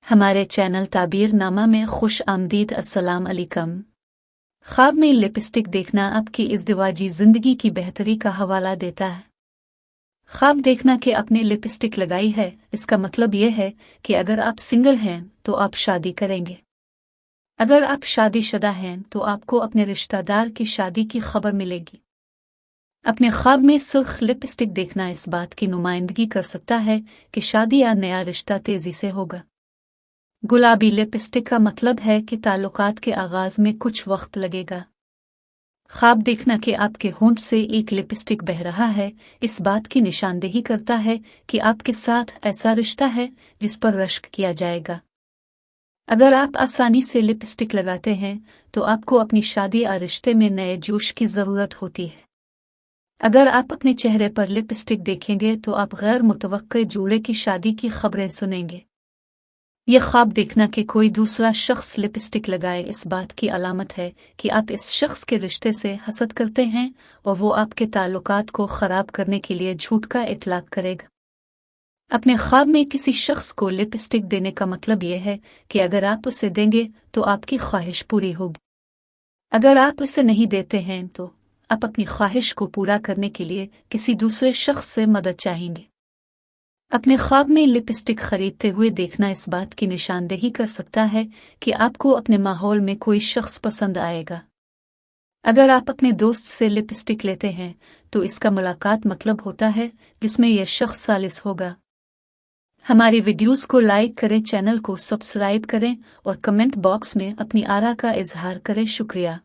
हमारे चैनल ताबीर नामा में खुश आमदीद। अस्सलाम अलैकुम। ख्वाब में लिपस्टिक देखना आपकी इज़्दिवाजी ज़िंदगी की बेहतरी का हवाला देता है। ख्वाब देखना कि आपने लिपस्टिक लगाई है, इसका मतलब यह है कि अगर आप सिंगल हैं तो आप शादी करेंगे। अगर आप शादीशुदा हैं तो आपको अपने रिश्तेदार की शादी की खबर मिलेगी। अपने ख्वाब में सुर्ख लिपस्टिक देखना इस बात की नुमाइंदगी कर सकता है कि शादी या नया रिश्ता तेजी से होगा। गुलाबी लिपस्टिक का मतलब है कि ताल्लुकात के आगाज में कुछ वक्त लगेगा। ख्वाब देखना कि आपके होंठ से एक लिपस्टिक बह रहा है इस बात की निशानदेही करता है कि आपके साथ ऐसा रिश्ता है जिस पर रश्क किया जाएगा। अगर आप आसानी से लिपस्टिक लगाते हैं तो आपको अपनी शादी या रिश्ते में नए जोश की ज़रूरत होती है। अगर आप अपने चेहरे पर लिपस्टिक देखेंगे तो आप गैर मुतवक्के जोड़े की शादी की खबरें सुनेंगे। यह ख्वाब देखना कि कोई दूसरा शख्स लिपस्टिक लगाए इस बात की अलामत है कि आप इस शख्स के रिश्ते से हसद करते हैं और वो आपके ताल्लुकात को ख़राब करने के लिए झूठ का इतलाक करेगा। अपने ख्वाब में किसी शख्स को लिपस्टिक देने का मतलब यह है कि अगर आप उसे देंगे तो आपकी ख्वाहिश पूरी होगी। अगर आप उसे नहीं देते हैं तो आप अपनी ख्वाहिश को पूरा करने के लिए किसी दूसरे शख्स से मदद चाहेंगे। अपने ख्वाब में लिपस्टिक खरीदते हुए देखना इस बात की निशानदेही कर सकता है कि आपको अपने माहौल में कोई शख्स पसंद आएगा। अगर आप अपने दोस्त से लिपस्टिक लेते हैं तो इसका मुलाकात मतलब होता है जिसमें यह शख्स सालिस होगा। हमारी वीडियोस को लाइक करें, चैनल को सब्सक्राइब करें और कमेंट बॉक्स में अपनी आरा का इजहार करें। शुक्रिया।